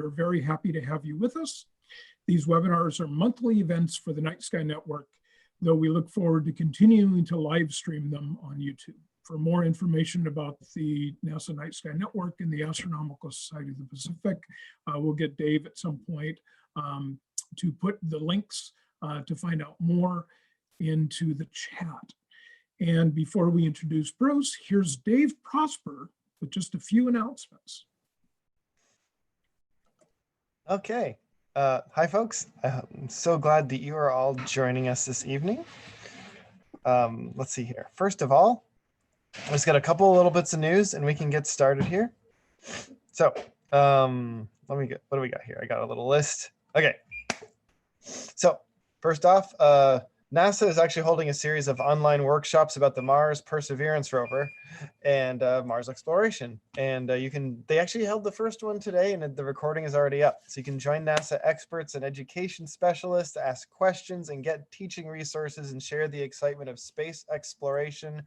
we're very happy to have you with us. These webinars are monthly events for the Night Sky Network, though we look forward to continuing to live stream them on YouTube. For more information about the NASA Night Sky Network and the Astronomical Society of the Pacific, we'll get Dave at some point to put the links to find out more into the chat. And before we introduce Bruce, here's Dave Prosper with just a few announcements. Okay. Hi, folks. I'm so glad that you are all joining us this evening. Let's see here. First of all, I just got a couple of little bits of news and we can get started here. So what do we got here? I got a little list. Okay. So first off, NASA is actually holding a series of online workshops about the Mars Perseverance rover and Mars exploration. And they actually held the first one today and the recording is already up. So you can join NASA experts and education specialists, ask questions and get teaching resources and share the excitement of space exploration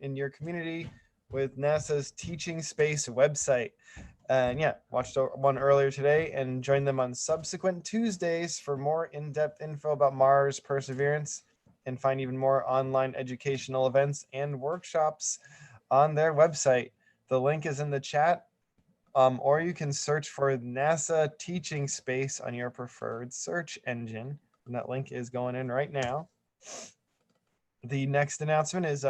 in your community with NASA's Teaching Space website. And yeah, watched one earlier today and join them on subsequent Tuesdays for more in-depth info about Mars Perseverance and find even more online educational events and workshops on their website. The link is in the chat, or you can search for NASA Teaching Space on your preferred search engine. And that link is going in right now. The next announcement is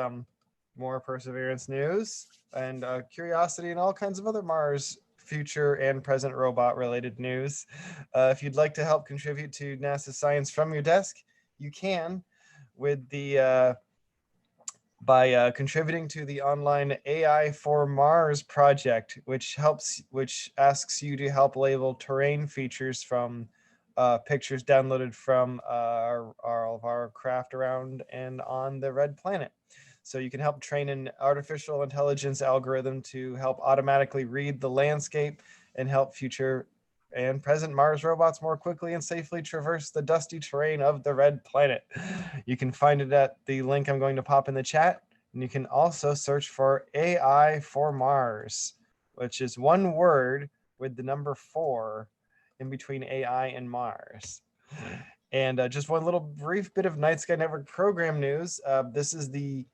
more Perseverance news and curiosity and all kinds of other Mars future and present robot related news. If you'd like to help contribute to NASA science from your desk, you can with the by contributing to the online AI for Mars project, which asks you to help label terrain features from pictures downloaded from all of our craft around and on the red planet. So you can help train an artificial intelligence algorithm to help automatically read the landscape and help future and present Mars robots more quickly and safely traverse the dusty terrain of the red planet. You can find it at the link I'm going to pop in the chat. And you can also search for AI for Mars, which is one word with the number 4 in between AI and Mars. And just one little brief bit of Night Sky Network program news. This is the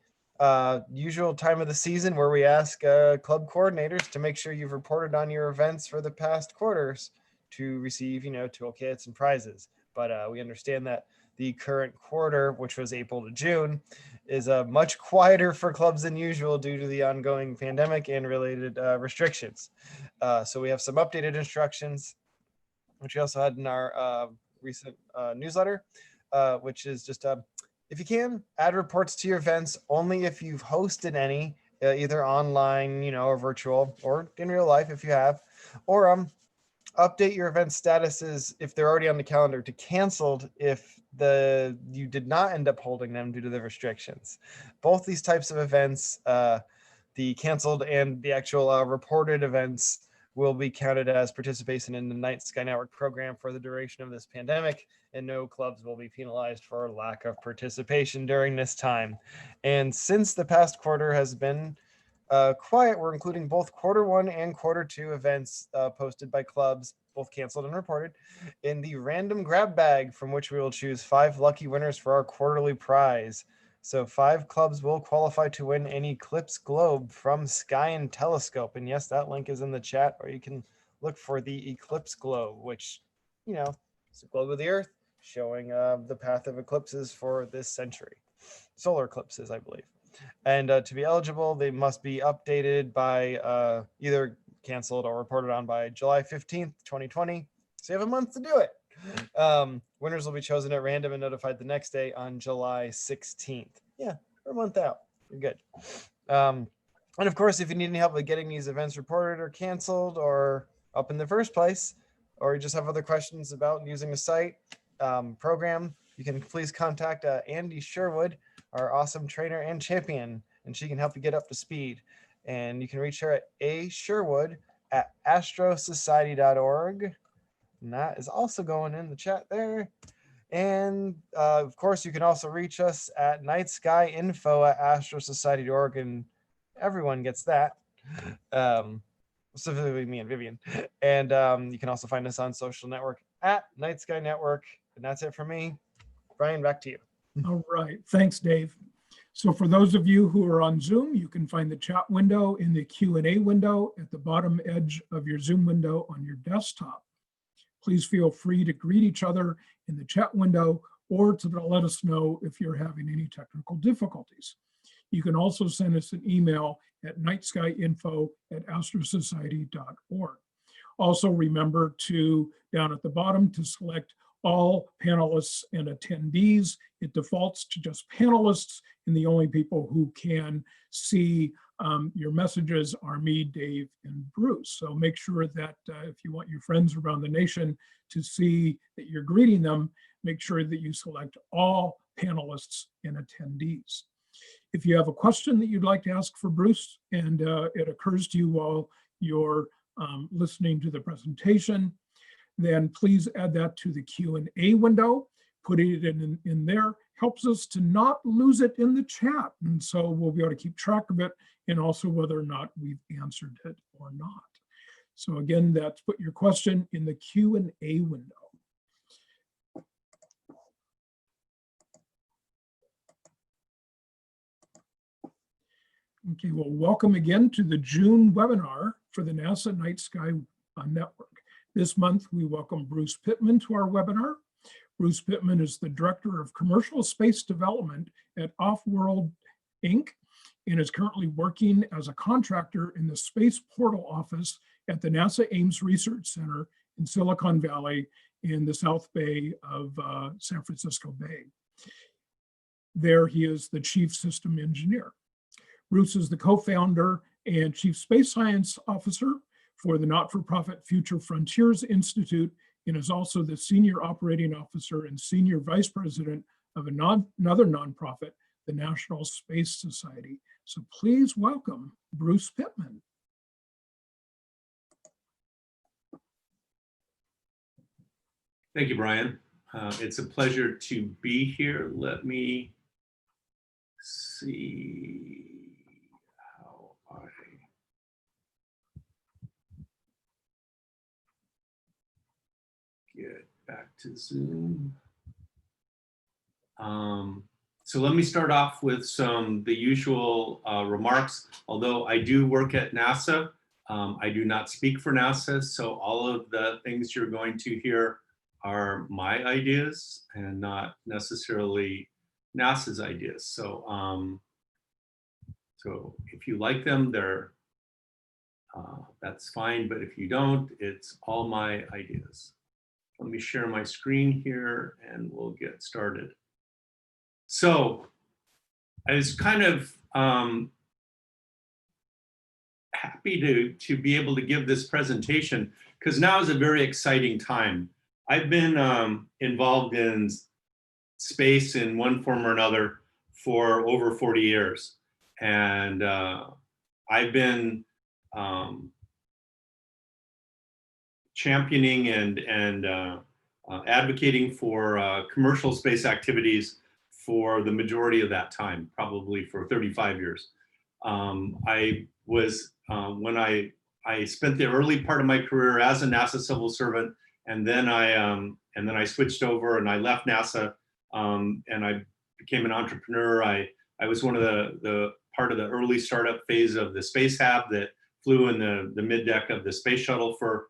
usual time of the season where we ask club coordinators to make sure you've reported on your events for the past quarters to receive, toolkits and prizes. But we understand that the current quarter, which was April to June, is much quieter for clubs than usual due to the ongoing pandemic and related restrictions. So we have some updated instructions, which we also had in our recent newsletter, which is just if you can, add reports to your events only if you've hosted any, either online, or virtual, or in real life if you have, or update your event statuses if they're already on the calendar to canceled if you did not end up holding them due to the restrictions. Both these types of events, the canceled and the actual reported events, will be counted as participation in the Night Sky Network program for the duration of this pandemic, and no clubs will be penalized for lack of participation during this time. And since the past quarter has been quiet, we're including both quarter 1 and quarter 2 events posted by clubs, both canceled and reported, in the random grab bag, from which we will choose 5 lucky winners for our quarterly prize. So 5 clubs will qualify to win an eclipse globe from Sky and Telescope. And yes, that link is in the chat, or you can look for the eclipse globe, which, it's a globe of the Earth showing the path of eclipses for this century. Solar eclipses, I believe. And to be eligible, they must be updated by either canceled or reported on by July 15th, 2020. So you have a month to do it. Winners will be chosen at random and notified the next day on July 16th. Yeah, we're a month out. You're good. And of course, if you need any help with getting these events reported or canceled or up in the first place, or you just have other questions about using the site program, you can please contact Andy Sherwood, our awesome trainer and champion, and she can help you get up to speed. And you can reach her at ashrosociety.org. And that is also going in the chat there. And of course, you can also reach us at nightskyinfo@astrosociety.org, and everyone gets that. specifically me and Vivian. And you can also find us on social network at Night Sky Network. And that's it for me. Brian, back to you. All right, thanks, Dave. So for those of you who are on Zoom, you can find the chat window in the Q&A window at the bottom edge of your Zoom window on your desktop. Please feel free to greet each other in the chat window or to let us know if you're having any technical difficulties. You can also send us an email at nightskyinfo@astrosociety.org. Also remember to, down at the bottom, to select all panelists and attendees. It defaults to just panelists, and the only people who can see your messages are me, Dave, and Bruce. So make sure that if you want your friends around the nation to see that you're greeting them, make sure that you select all panelists and attendees. If you have a question that you'd like to ask for Bruce and it occurs to you while you're listening to the presentation, then please add that to the Q&A window. Putting it in there helps us to not lose it in the chat. And so we'll be able to keep track of it and also whether or not we've answered it or not. So again, that's put your question in the Q&A window. Okay, well, welcome again to the June webinar for the NASA Night Sky Network. This month, we welcome Bruce Pittman to our webinar. Bruce Pittman is the Director of Commercial Space Development at Offworld, Inc., and is currently working as a contractor in the Space Portal Office at the NASA Ames Research Center in Silicon Valley in the South Bay of San Francisco Bay. There, he is the Chief System Engineer. Bruce is the co-founder and Chief Space Science Officer for the not-for-profit Future Frontiers Institute, and is also the Senior Operating Officer and Senior Vice President of another nonprofit, the National Space Society. So please welcome Bruce Pittman. Thank you, Brian. It's a pleasure to be here. Let me see how I get back to Zoom. So let me start off with the usual remarks. Although I do work at NASA, I do not speak for NASA, so all of the things you're going to hear are my ideas and not necessarily NASA's ideas. So, so if you like them, that's fine. But if you don't, it's all my ideas. Let me share my screen here and we'll get started. So I was kind of happy to be able to give this presentation because now is a very exciting time. I've been involved in space in one form or another for over 40 years. And I've been championing and advocating for commercial space activities for the majority of that time, probably for 35 years. I was, when I spent the early part of my career as a NASA civil servant, and then I switched over and I left NASA and I became an entrepreneur. I was one of the part of the early startup phase of the Space Hab that flew in the mid deck of the space shuttle for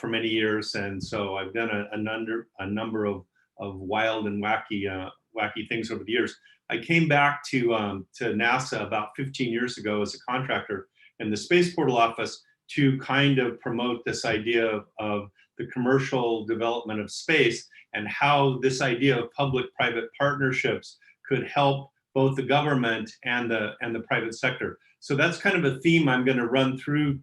many years. And so I've done a number of wild and wacky things over the years. I came back to NASA about 15 years ago as a contractor in the Space Portal Office to kind of promote this idea of the commercial development of space and how this idea of public-private partnerships could help both the government and the private sector. So that's kind of a theme I'm going to run through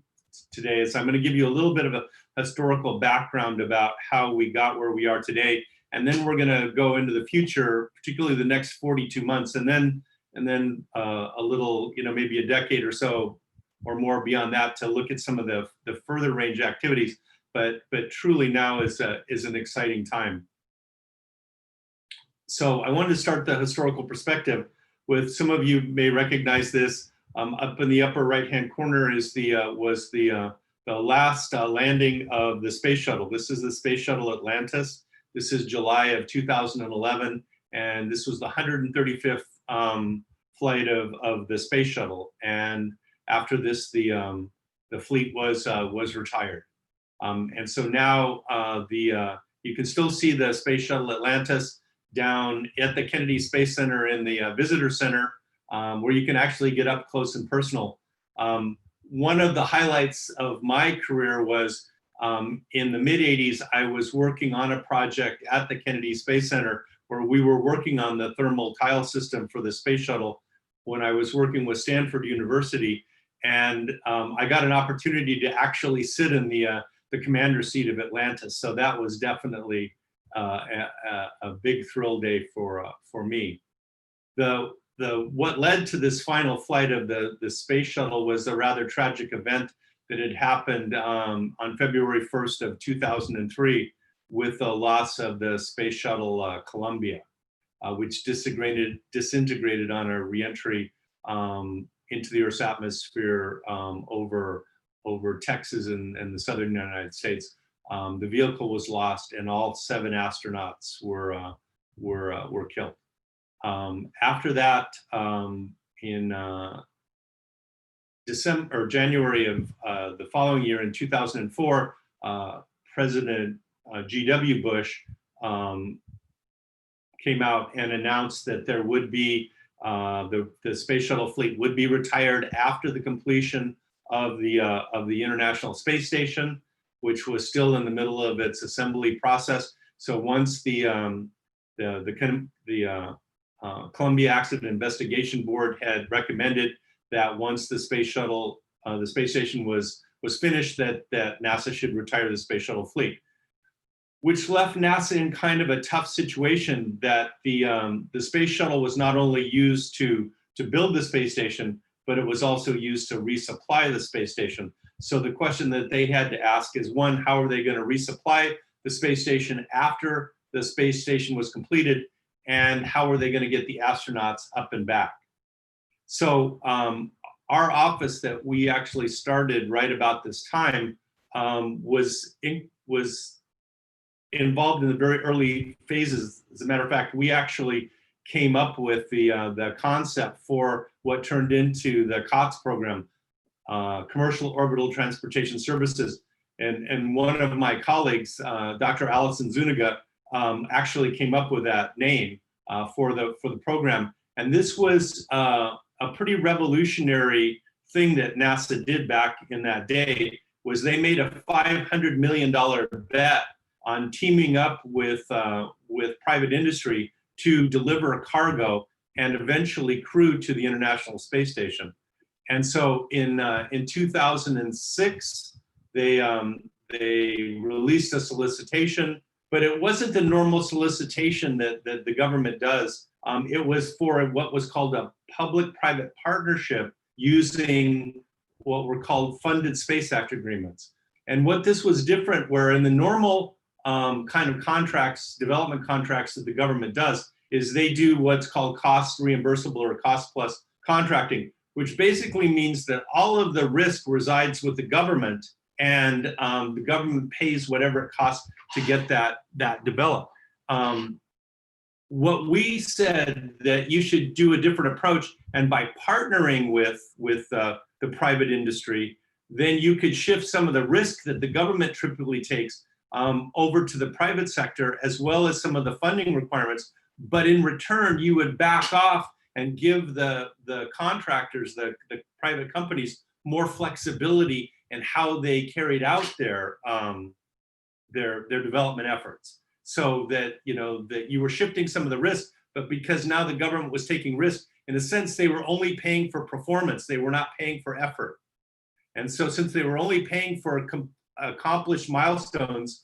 today. Is I'm going to give you a little bit of a historical background about how we got where we are today, and then we're going to go into the future, particularly the next 42 months, and then a little, maybe a decade or so or more beyond that to look at some of the further range activities. But truly now is an exciting time. So I wanted to start the historical perspective with, some of you may recognize this. Up in the upper right-hand corner is was the last landing of the space shuttle. This is the space shuttle Atlantis. This is July of 2011, and this was the 135th flight of the space shuttle. And after this, the fleet was retired. And so now you can still see the space shuttle Atlantis down at the Kennedy Space Center in the visitor center, where you can actually get up close and personal. One of the highlights of my career was in the mid-'80s, I was working on a project at the Kennedy Space Center where we were working on the thermal tile system for the space shuttle when I was working with Stanford University. And I got an opportunity to actually sit in the commander's seat of Atlantis. So that was definitely a big thrill day for me. What led to this final flight of the space shuttle was a rather tragic event that had happened on February 1st of 2003 with the loss of the space shuttle Columbia, which disintegrated on a reentry into the Earth's atmosphere over Texas and the southern United States. The vehicle was lost, and all 7 astronauts were killed. After that, in December or January of the following year, in 2004, President G.W. Bush came out and announced that there would be the space shuttle fleet would be retired after the completion of the International Space Station, which was still in the middle of its assembly process. So once the Columbia Accident Investigation Board had recommended that once the space shuttle, the space station was finished, that NASA should retire the space shuttle fleet, which left NASA in kind of a tough situation that the space shuttle was not only used to build the space station, but it was also used to resupply the space station. So the question that they had to ask is, one, how are they going to resupply the space station after the space station was completed? And how are they going to get the astronauts up and back? So our office that we actually started right about this time was involved in the very early phases. As a matter of fact, we actually came up with the concept for what turned into the COTS program, Commercial Orbital Transportation Services. And one of my colleagues, Dr. Allison Zuniga, actually came up with that name for the program. And this was a pretty revolutionary thing that NASA did back in that day. Was they made a $500 million bet on teaming up with private industry to deliver cargo and eventually crew to the International Space Station. And so in 2006, they released a solicitation, but it wasn't the normal solicitation that the government does. It was for what was called a public-private partnership using what were called funded Space Act agreements. And what this was different, where in the normal kind of contracts, development contracts that the government does, is they do what's called cost reimbursable or cost plus contracting, which basically means that all of the risk resides with the government, and the government pays whatever it costs to get that developed. What we said that you should do a different approach, and by partnering with the private industry, then you could shift some of the risk that the government typically takes over to the private sector, as well as some of the funding requirements. But in return, you would back off and give the contractors, the private companies, more flexibility in how they carried out their development efforts. So that that you were shifting some of the risk, but because now the government was taking risk, in a sense, they were only paying for performance. They were not paying for effort. And so since they were only paying for accomplished milestones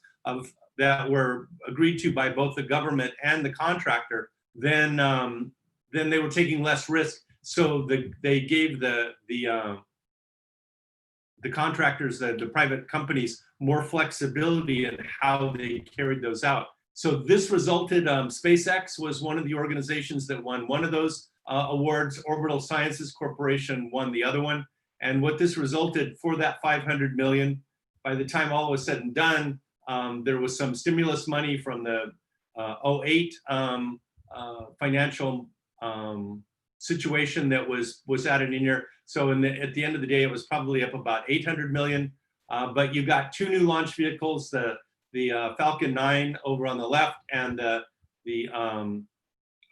that were agreed to by both the government and the contractor, then they were taking less risk. So they gave the contractors, the private companies, more flexibility in how they carried those out. So this resulted, SpaceX was one of the organizations that won one of those awards. Orbital Sciences Corporation won the other one. And what this resulted for that $500 million by the time all was said and done, there was some stimulus money from the '08 financial situation that was added in here. So at the end of the day, it was probably up about 800 million. But you got 2 new launch vehicles, the Falcon 9 over on the left, and the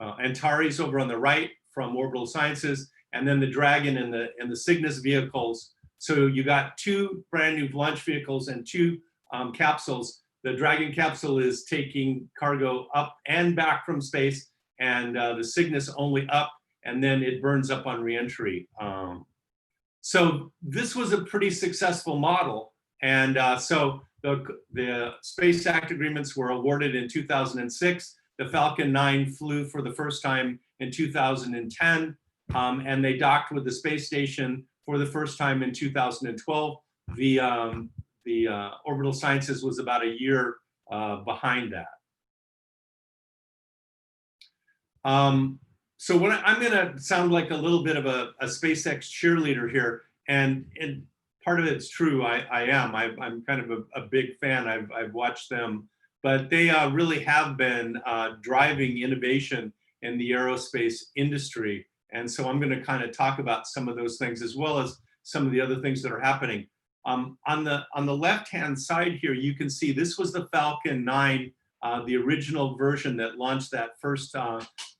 Antares over on the right from Orbital Sciences, and then the Dragon and the Cygnus vehicles. So you got 2 brand new launch vehicles and 2 capsules. The Dragon capsule is taking cargo up and back from space, and the Cygnus only up, and then it burns up on reentry. So this was a pretty successful model. And so the Space Act agreements were awarded in 2006. The Falcon 9 flew for the first time in 2010, and they docked with the space station for the first time in 2012. The Orbital Sciences was about a year behind that. So what I'm going to sound like a little bit of a SpaceX cheerleader here, and part of it's true. I am. I'm kind of a big fan. I've watched them, but they really have been driving innovation in the aerospace industry. And so I'm going to kind of talk about some of those things as well as some of the other things that are happening. On the left-hand side here, you can see this was the Falcon 9, the original version that launched that first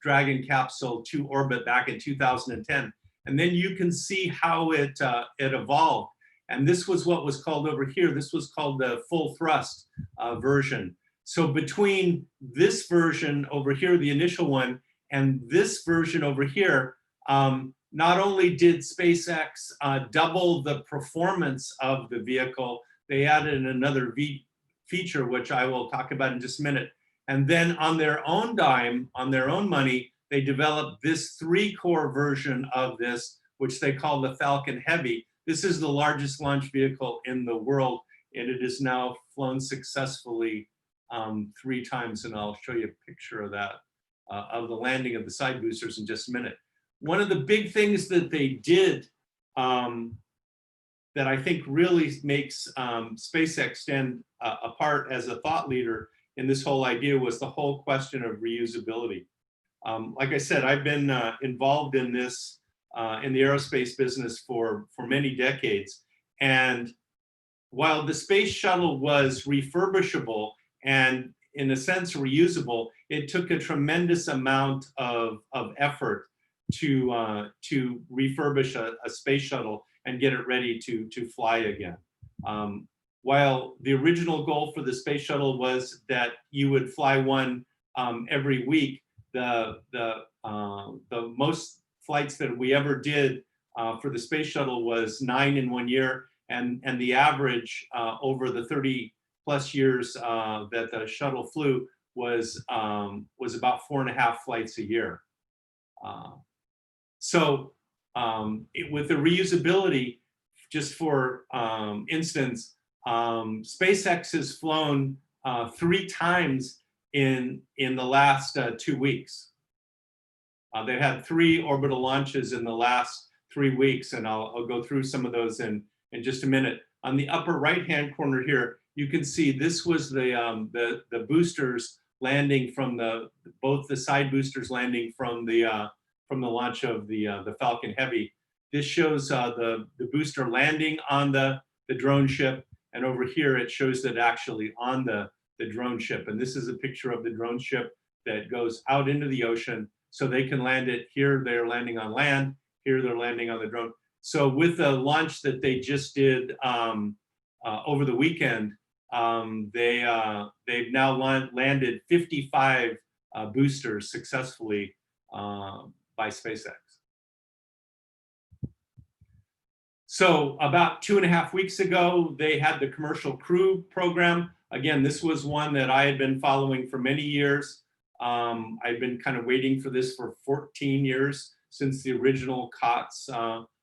Dragon capsule to orbit back in 2010. And then you can see how it evolved. And this was what was called over here, this was called the full thrust version. So between this version over here, the initial one, and this version over here, not only did SpaceX double the performance of the vehicle, they added another feature, which I will talk about in just a minute. And then on their own dime, on their own money, they developed this 3-core version of this, which they call the Falcon Heavy. This is the largest launch vehicle in the world, and it is now flown successfully 3 times. And I'll show you a picture of that, of the landing of the side boosters in just a minute. One of the big things that they did that I think really makes SpaceX stand apart as a thought leader in this whole idea was the whole question of reusability. Like I said, I've been involved in this, in the aerospace business for many decades. And while the space shuttle was refurbishable and in a sense reusable, it took a tremendous amount of effort to refurbish a space shuttle and get it ready to fly again. While the original goal for the space shuttle was that you would fly one every week, the most flights that we ever did for the space shuttle was 9 in 1 year, and the average over the 30+ years that the shuttle flew was about 4.5 flights a year. So with the reusability, just for instance, SpaceX has flown 3 times in the last 2 weeks. They had 3 orbital launches in the last 3 weeks, and I'll go through some of those in just a minute. On the upper right-hand corner here, you can see this was the boosters landing from both the side boosters landing from the launch of the Falcon Heavy. This shows the booster landing on the drone ship, and over here it shows that actually on the drone ship. And this is a picture of the drone ship that goes out into the ocean, so they can land it here. They're landing on land. Here they're landing on the drone. So with the launch that they just did over the weekend, they've now landed 55 boosters successfully by SpaceX. So about 2.5 weeks ago, they had the Commercial Crew program. Again, this was one that I had been following for many years. I've been kind of waiting for this for 14 years since the original COTS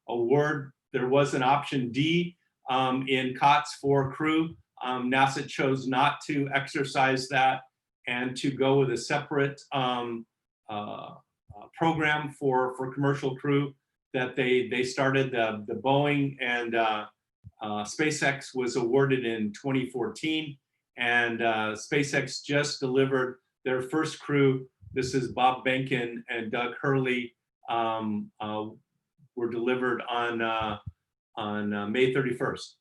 award. There was an option D in COTS for crew. NASA chose not to exercise that and to go with a separate program for commercial crew that they started. The Boeing and SpaceX was awarded in 2014, and SpaceX just delivered their first crew. This is Bob Behnken and Doug Hurley, were delivered on May 31st.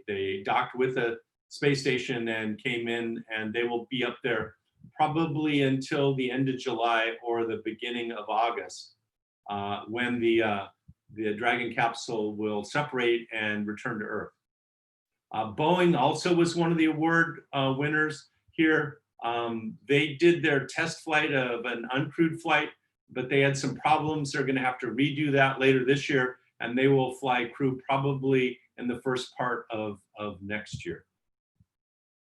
They docked with the space station and came in, and they will be up there probably until the end of July or the beginning of August, when the Dragon capsule will separate and return to Earth. Boeing also was one of the award winners here. They did their test flight of an uncrewed flight, but they had some problems. They're going to have to redo that later this year, and they will fly crew probably in the first part of next year.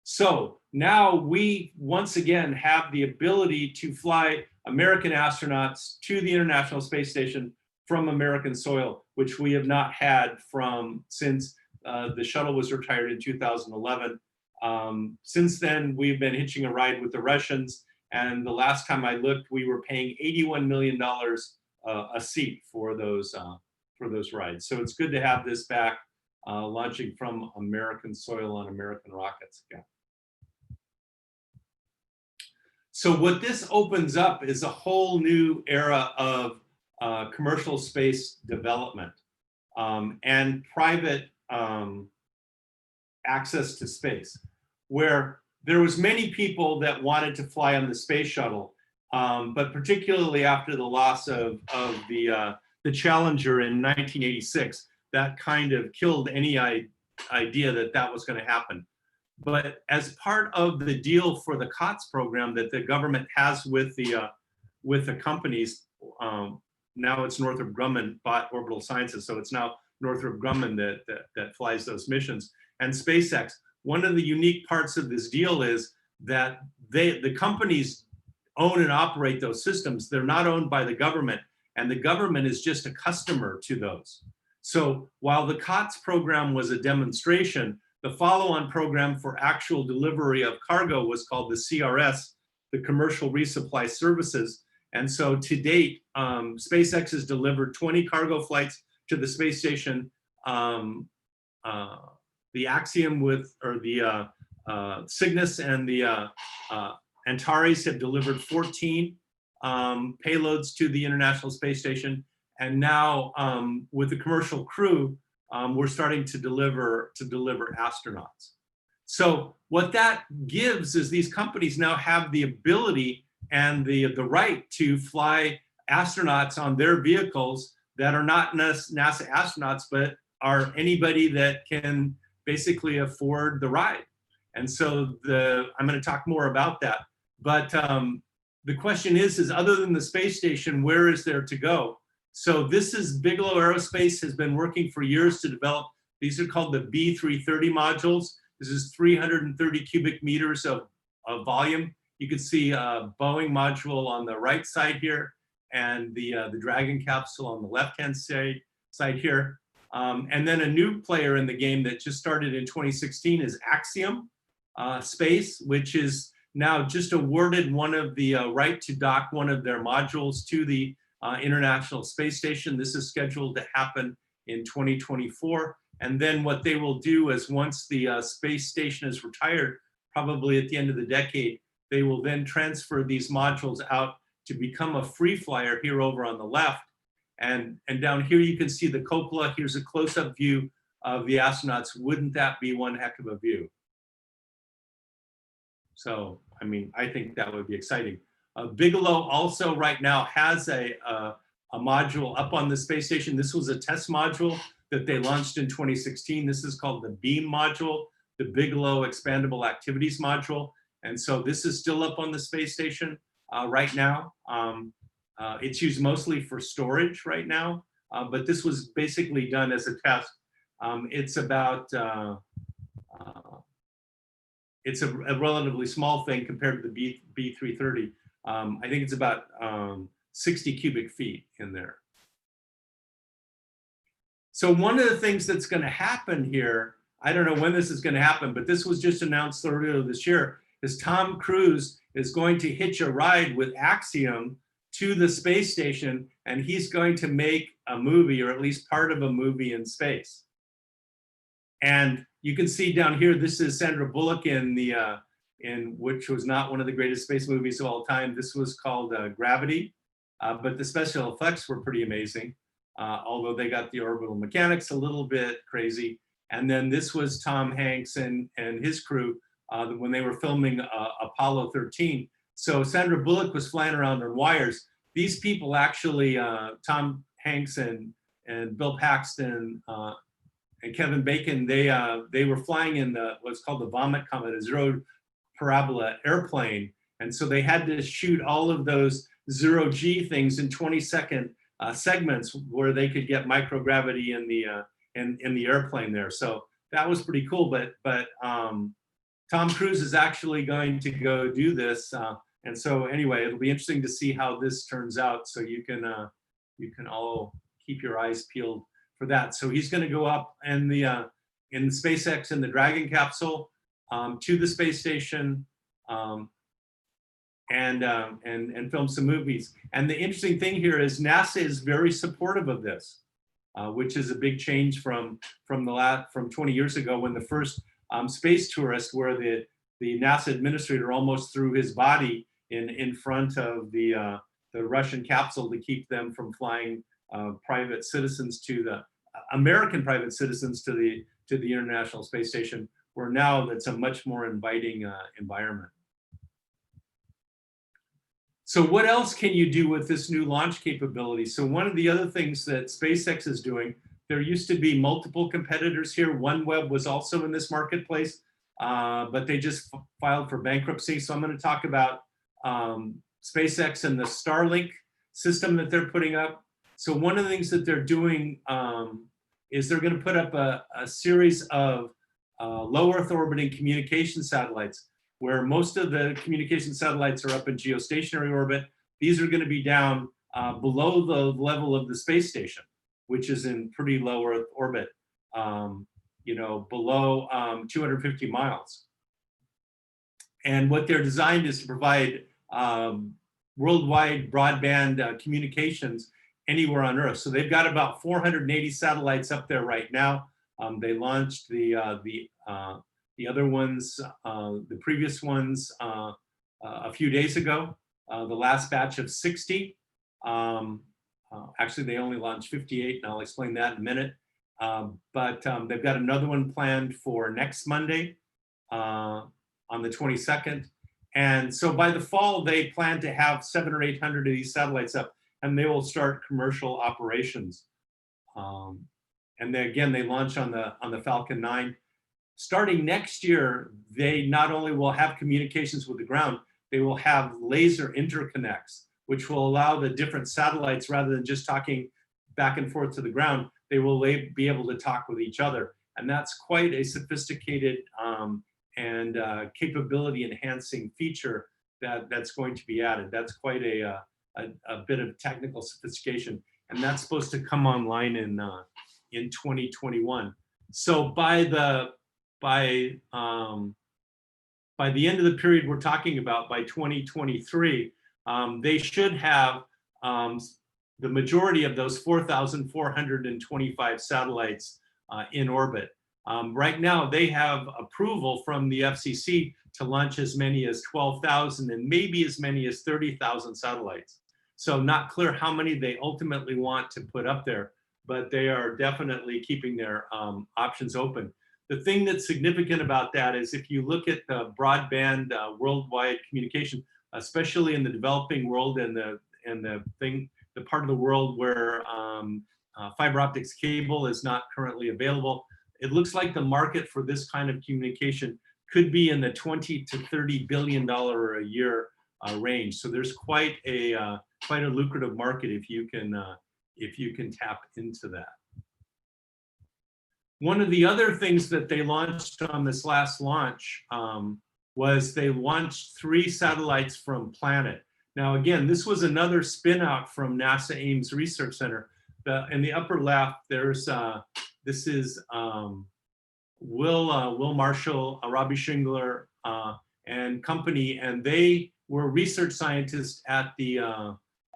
So now we once again have the ability to fly American astronauts to the International Space Station from American soil, which we have not had since the shuttle was retired in 2011. Since then, we've been hitching a ride with the Russians, and the last time I looked, we were paying $81 million a seat for those rides. So it's good to have this back, launching from American soil on American rockets again. So what this opens up is a whole new era of commercial space development and private access to space, where there was many people that wanted to fly on the space shuttle, but particularly after the loss of the Challenger in 1986, that kind of killed any idea that that was going to happen. But as part of the deal for the COTS program that the government has with the companies, now it's Northrop Grumman bought Orbital Sciences, so it's now Northrop Grumman that flies those missions, and SpaceX. One of the unique parts of this deal is that the companies own and operate those systems. They're not owned by the government, and the government is just a customer to those. So while the COTS program was a demonstration, the follow-on program for actual delivery of cargo was called the CRS, the Commercial Resupply Services. And so to date, SpaceX has delivered 20 cargo flights to the space station. The Axiom the Cygnus and the Antares have delivered 14 payloads to the International Space Station. And now with the commercial crew, we're starting to deliver astronauts. So what that gives is these companies now have the ability and the right to fly astronauts on their vehicles that are not NASA astronauts, but are anybody that can basically afford the ride. And so I'm going to talk more about that. But the question is other than the space station, where is there to go? So this is Bigelow Aerospace has been working for years to develop. These are called the B330 modules. This is 330 cubic meters of volume. You can see a Boeing module on the right side here, and the Dragon capsule on the left-hand side here. And then a new player in the game that just started in 2016 is Axiom Space, which is now just awarded one of the right to dock one of their modules to the International Space Station. This is scheduled to happen in 2024. And then what they will do is once the space station is retired, probably at the end of the decade, they will then transfer these modules out to become a free flyer here over on the left. And down here you can see the cupola. Here's a close-up view of the astronauts. Wouldn't that be one heck of a view? So, I mean, I think that would be exciting. Bigelow also right now has a module up on the space station. This was a test module that they launched in 2016. This is called the BEAM module, the Bigelow Expandable Activities module. And so this is still up on the space station right now. It's used mostly for storage right now, but this was basically done as a test. It's a relatively small thing compared to the B330. I think it's about 60 cubic feet in there. So one of the things that's going to happen here, I don't know when this is going to happen, but this was just announced earlier this year, is Tom Cruise is going to hitch a ride with Axiom to the space station, and he's going to make a movie, or at least part of a movie in space. And you can see down here, this is Sandra Bullock in which was not one of the greatest space movies of all time. This was called Gravity, but the special effects were pretty amazing, although they got the orbital mechanics a little bit crazy. And then this was Tom Hanks and his crew when they were filming Apollo 13. So Sandra Bullock was flying around on wires. These people actually, Tom Hanks and Bill Paxton and Kevin Bacon, they were flying in what's called the Vomit Comet, a zero parabola airplane. And so they had to shoot all of those zero G things in 20-second segments where they could get microgravity in the airplane there. So that was pretty cool. But Tom Cruise is actually going to go do this. And so anyway, it'll be interesting to see how this turns out. So you can all keep your eyes peeled for that. So he's going to go up in the SpaceX in the Dragon capsule to the space station and film some movies. And the interesting thing here is NASA is very supportive of this, which is a big change from 20 years ago when the first space tourist, where the NASA administrator almost threw his body in front of the Russian capsule to keep them from flying private citizens to the American private citizens to the International Space Station, where now that's a much more inviting environment. So what else can you do with this new launch capability? So one of the other things that SpaceX is doing, there used to be multiple competitors here. OneWeb was also in this marketplace, but they just filed for bankruptcy. So I'm going to talk about SpaceX and the Starlink system that they're putting up. So one of the things that they're doing is they're going to put up a series of low Earth orbiting communication satellites, where most of the communication satellites are up in geostationary orbit. These are going to be down below the level of the space station, which is in pretty low Earth orbit, below 250 miles. And what they're designed is to provide worldwide broadband communications anywhere on Earth. So they've got about 480 satellites up there right now. They launched the other ones, the previous ones, a few days ago. The last batch of 60. Actually, they only launched 58, and I'll explain that in a minute. But they've got another one planned for next Monday on the 22nd. And so by the fall, they plan to have 700 or 800 of these satellites up, and they will start commercial operations. And then again, they launch on the Falcon 9. Starting next year, they not only will have communications with the ground, they will have laser interconnects, which will allow the different satellites, rather than just talking back and forth to the ground, they will be able to talk with each other. And that's quite a sophisticated and capability enhancing feature that's going to be added. That's quite a bit of technical sophistication. And that's supposed to come online in 2021. So by the end of the period we're talking about, by 2023, they should have the majority of those 4,425 satellites in orbit. Right now, they have approval from the FCC to launch as many as 12,000 and maybe as many as 30,000 satellites. So not clear how many they ultimately want to put up there, but they are definitely keeping their options open. The thing that's significant about that is if you look at the broadband worldwide communication, especially in the developing world and the part of the world where fiber optics cable is not currently available, it looks like the market for this kind of communication could be in the $20 to $30 billion a year range. So there's quite a lucrative market if you can tap into that. One of the other things that they launched on this last launch was they launched 3 satellites from Planet. Now, again, this was another spin out from NASA Ames Research Center. In the upper left, there's this is Will Marshall, Robbie Schingler, and company, and they were research scientists at the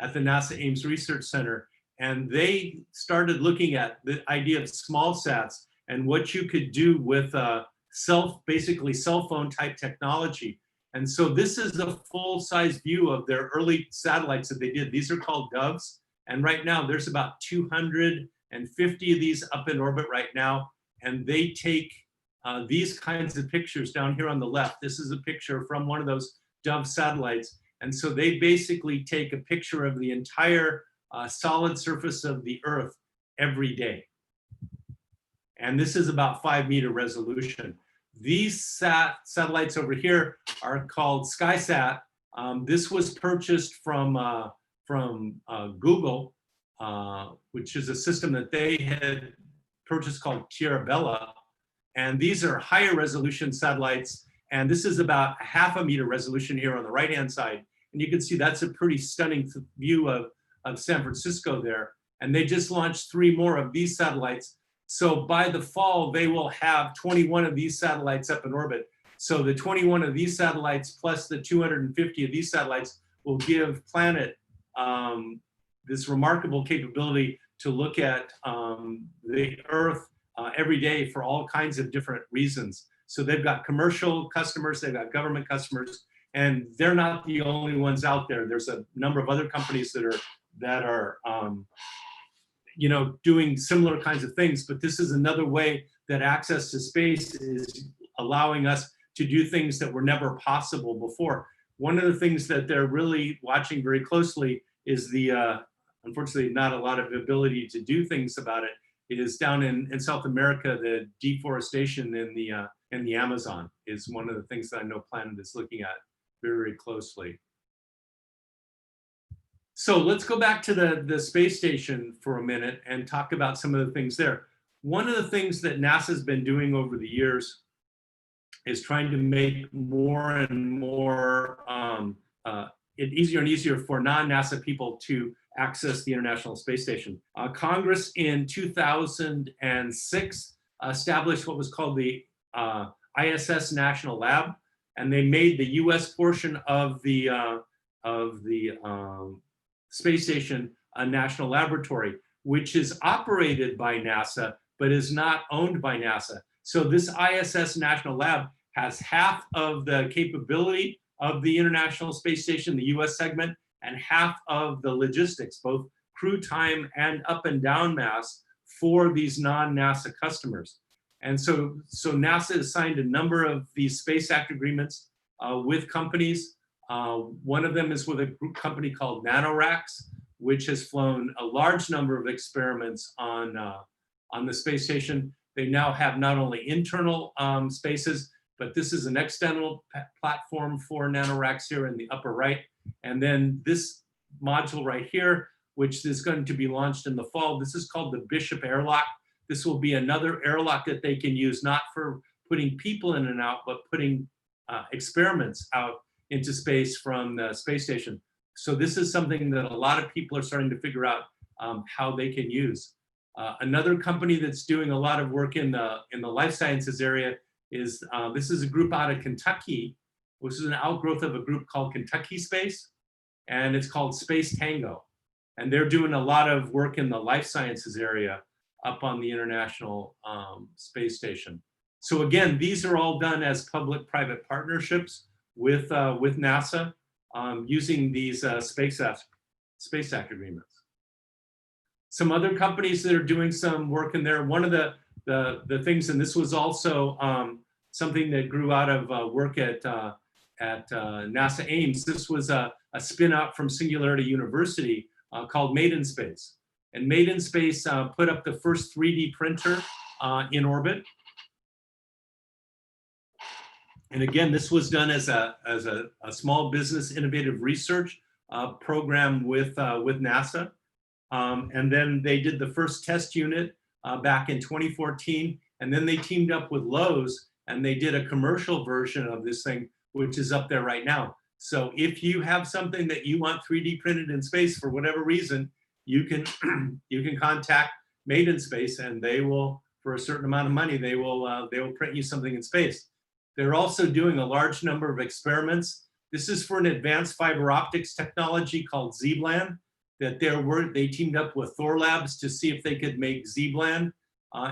NASA Ames Research Center, and they started looking at the idea of small sats and what you could do with basically cell phone type technology. And so this is a full-size view of their early satellites that they did. These are called Doves. And right now there's about 250 of these up in orbit right now. And they take these kinds of pictures down here on the left. This is a picture from one of those Dove satellites. And so they basically take a picture of the entire solid surface of the Earth every day. And this is about 5-meter resolution. These satellites over here are called SkySat. This was purchased from Google, which is a system that they had purchased called Tierra Bella. And these are higher resolution satellites. And this is about 0.5 meter resolution here on the right-hand side. And you can see that's a pretty stunning view of San Francisco there. And they just launched 3 more of these satellites. So by the fall, they will have 21 of these satellites up in orbit. So the 21 of these satellites plus the 250 of these satellites will give Planet this remarkable capability to look at the Earth every day for all kinds of different reasons. So they've got commercial customers, they've got government customers, and they're not the only ones out there. There's a number of other companies that are you know, doing similar kinds of things, but this is another way that access to space is allowing us to do things that were never possible before. One of the things that they're really watching very closely is the, unfortunately, not a lot of ability to do things about it, is down in South America, the deforestation in the Amazon is one of the things that I know Planet is looking at very, very closely. So let's go back to the space station for a minute and talk about some of the things there. One of the things that NASA's been doing over the years is trying to make more and more it easier and easier for non-NASA people to access the International Space Station. Congress in 2006 established what was called the ISS National Lab, and they made the US portion of the space station a national laboratory, which is operated by NASA, but is not owned by NASA. So this ISS National Lab has half of the capability of the International Space Station, the US segment, and half of the logistics, both crew time and up and down mass for these non-NASA customers. And so NASA has signed a number of these Space Act agreements with companies. One of them is with a group company called NanoRacks, which has flown a large number of experiments on the space station. They now have not only internal spaces, but this is an external platform for NanoRacks here in the upper right. And then this module right here, which is going to be launched in the fall, this is called the Bishop Airlock. This will be another airlock that they can use not for putting people in and out, but putting experiments out into space from the space station. So this is something that a lot of people are starting to figure out how they can use. Another company that's doing a lot of work in the life sciences area is, this is a group out of Kentucky, which is an outgrowth of a group called Kentucky Space, and it's called Space Tango. And they're doing a lot of work in the life sciences area up on the International Space Station. So again, these are all done as public-private partnerships with NASA using these Space Act agreements. Some other companies that are doing some work in there, one of the things, and this was also something that grew out of work at NASA Ames. This was a spin out from Singularity University called Made in Space. And Made in Space put up the first 3D printer in orbit. And again, this was done as a small business innovative research program with NASA. And then they did the first test unit back in 2014. And then they teamed up with Lowe's and they did a commercial version of this thing, which is up there right now. So if you have something that you want 3D printed in space for whatever reason, you can contact Made in Space, and they will, for a certain amount of money, they will print you something in space. They're also doing a large number of experiments. This is for an advanced fiber optics technology called Z-band that they teamed up with Thor Labs to see if they could make Z-band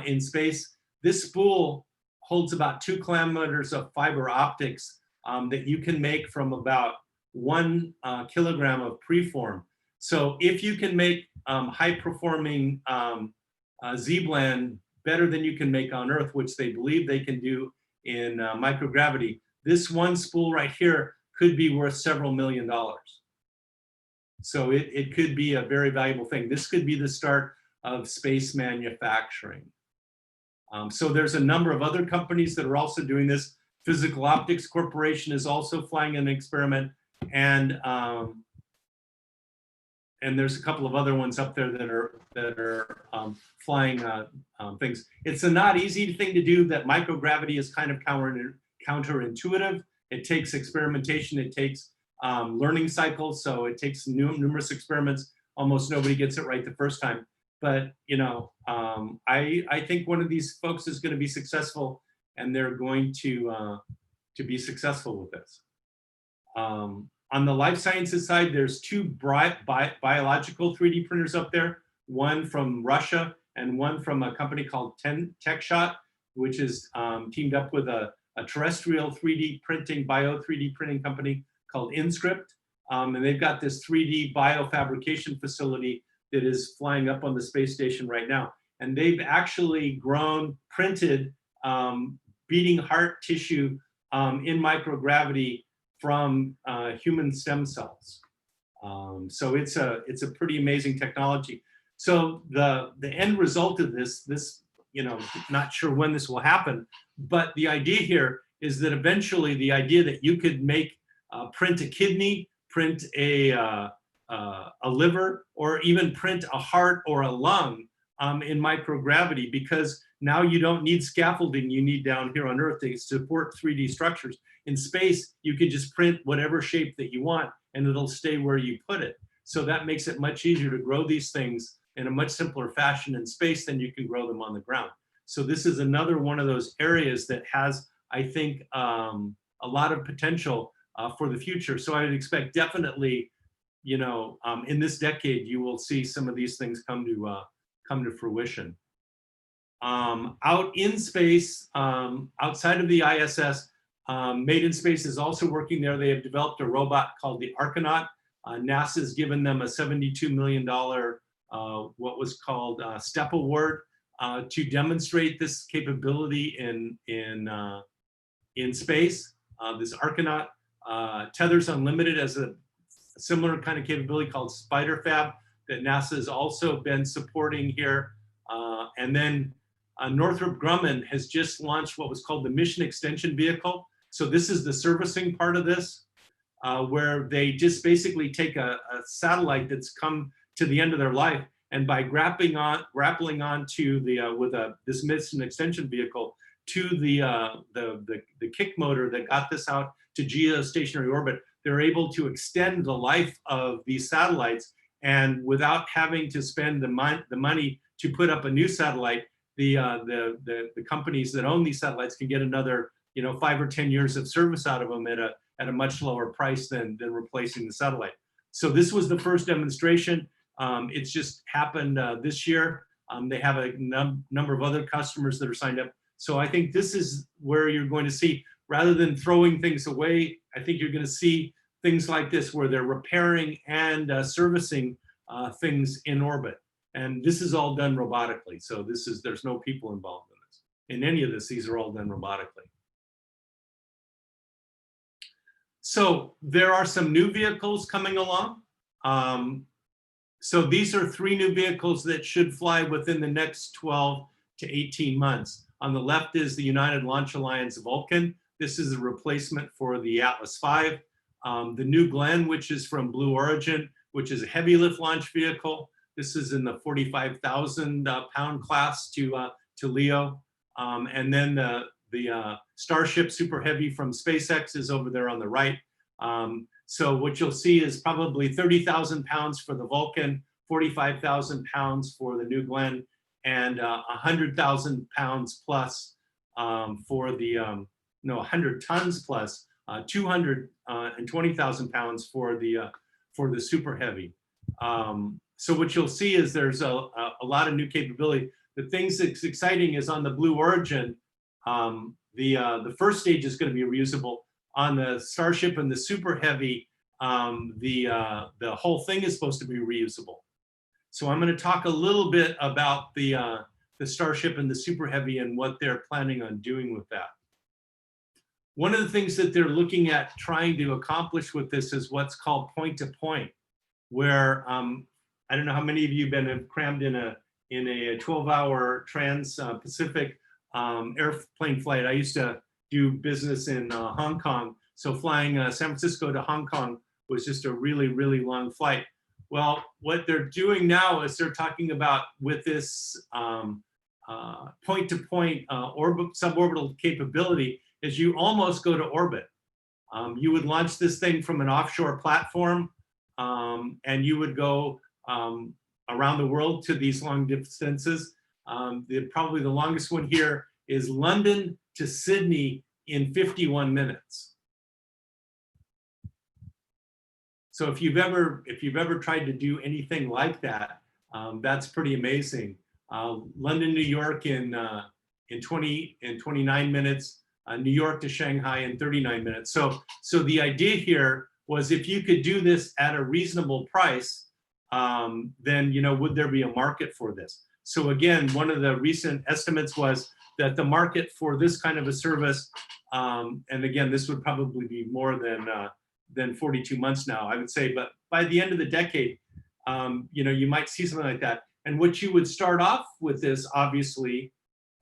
in space. this spool holds about 2 kilometers of fiber optics that you can make from about 1 kilogram of preform. So if you can make high performing Z-band better than you can make on Earth, which they believe they can do in microgravity, this one spool right here could be worth several $1 million. So it could be a very valuable thing. This could be the start of space manufacturing. So there's a number of other companies that are also doing this. Physical Optics Corporation is also flying an experiment, and there's a couple of other ones up there that are flying things. It's a not easy thing to do. That microgravity is kind of counterintuitive. It takes experimentation. It takes learning cycles. So it takes numerous experiments. Almost nobody gets it right the first time. But you know, I think one of these folks is going to be successful, and they're going to be successful with this. On the life sciences side, there's 2 biological 3D printers up there, one from Russia and one from a company called TechShot, which is teamed up with a terrestrial 3D printing, bio 3D printing company called Inscript. And they've got this 3D biofabrication facility that is flying up on the space station right now. And they've actually printed beating heart tissue in microgravity from human stem cells. So it's a pretty amazing technology. So the end result of this, you know, not sure when this will happen, but the idea here is that eventually the idea that you could print a kidney, print a liver, or even print a heart or a lung in microgravity, because now you don't need scaffolding you need down here on Earth to support 3D structures. In space, you can just print whatever shape that you want, and it'll stay where you put it. So that makes it much easier to grow these things in a much simpler fashion in space than you can grow them on the ground. So this is another one of those areas that has, I think, a lot of potential for the future. So I would expect definitely, you know, in this decade, you will see some of these things come to fruition. Out in space, outside of the ISS, Made in Space is also working there. They have developed a robot called the Archinaut. NASA's given them a $72 million, what was called STEP award to demonstrate this capability in space. This Archinaut, Tethers Unlimited has a similar kind of capability called SpiderFab that NASA has also been supporting here. And then Northrop Grumman has just launched what was called the Mission Extension Vehicle. So this is the servicing part of this, where they just basically take a satellite that's come to the end of their life, and by grappling onto this Mission Extension Vehicle to the kick motor that got this out to geostationary orbit, they're able to extend the life of these satellites, and without having to spend the money to put up a new satellite, the companies that own these satellites can get another 5 or 10 years of service out of them at a much lower price than replacing the satellite. So this was the first demonstration. It's just happened this year. They have a number of other customers that are signed up. So I think this is where you're going to see, rather than throwing things away, I think you're going to see things like this where they're repairing and servicing things in orbit. And this is all done robotically. So there's no people involved in this. In any of this, these are all done robotically. So there are some new vehicles coming along. So these are 3 new vehicles that should fly within the next 12 to 18 months. On the left is the United Launch Alliance Vulcan. This is a replacement for the Atlas V. The New Glenn, which is from Blue Origin, which is a heavy lift launch vehicle. This is in the 45,000 pound class to LEO. And then the Starship Super Heavy from SpaceX is over there on the right. So what you'll see is probably 30,000 pounds for the Vulcan, 45,000 pounds for the New Glenn, and 100,000 pounds plus for the, 100 tons plus 220,000 pounds for the Super Heavy. So what you'll see is there's a lot of new capability. the things that's exciting is on the Blue Origin, the first stage is going to be reusable. On the Starship and the Super Heavy, the whole thing is supposed to be reusable. So I'm going to talk a little bit about the Starship and the Super Heavy and what they're planning on doing with that. One of the things that they're looking at trying to accomplish with this is what's called point-to-point, where I don't know how many of you have been crammed in a 12-hour trans-Pacific airplane flight. I used to do business in Hong Kong, so flying San Francisco to Hong Kong was just a really, really long flight. Well, what they're doing now is they're talking about with this point-to-point suborbital capability is you almost go to orbit. You would launch this thing from an offshore platform, and you would go around the world to these long distances. Probably the longest one here is London to Sydney in 51 minutes. So if you've ever tried to do anything like that, that's pretty amazing. London, New York in 29 minutes. New York to Shanghai in 39 minutes. So the idea here was if you could do this at a reasonable price, then would there be a market for this? So again, one of the recent estimates was that the market for this kind of a service, and again, this would probably be more than 42 months now, I would say, but by the end of the decade, you might see something like that. And what you would start off with this, obviously,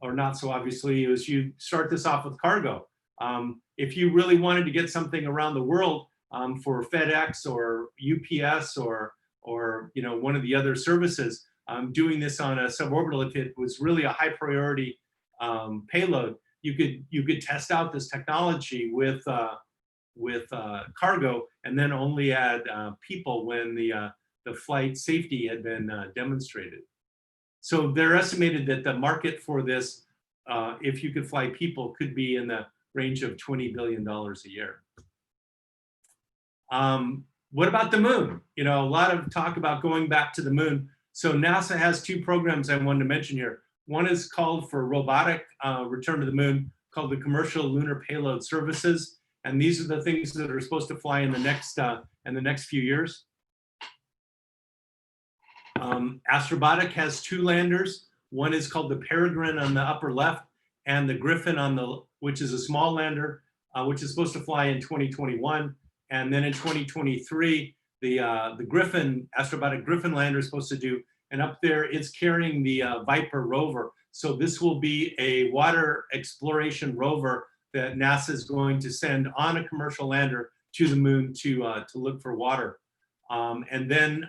or not so obviously, is you start this off with cargo. If you really wanted to get something around the world for FedEx or UPS or one of the other services, doing this on a suborbital, if it was really a high priority payload, you could test out this technology with cargo and then only add people when the flight safety had been demonstrated. So they're estimated that the market for this, if you could fly people, could be in the range of $20 billion a year. What about the moon? A lot of talk about going back to the moon. So NASA has two programs I wanted to mention here. One is called for robotic return to the moon, called the Commercial Lunar Payload Services. And these are the things that are supposed to fly in the next few years. Astrobotic has two landers. One is called the Peregrine on the upper left, and the Griffin which is a small lander, which is supposed to fly in 2021. And then in 2023, the Griffin, Astrobotic Griffin lander is supposed to do, and up there it's carrying the Viper rover. So this will be a water exploration rover that NASA is going to send on a commercial lander to the moon to look for water. And then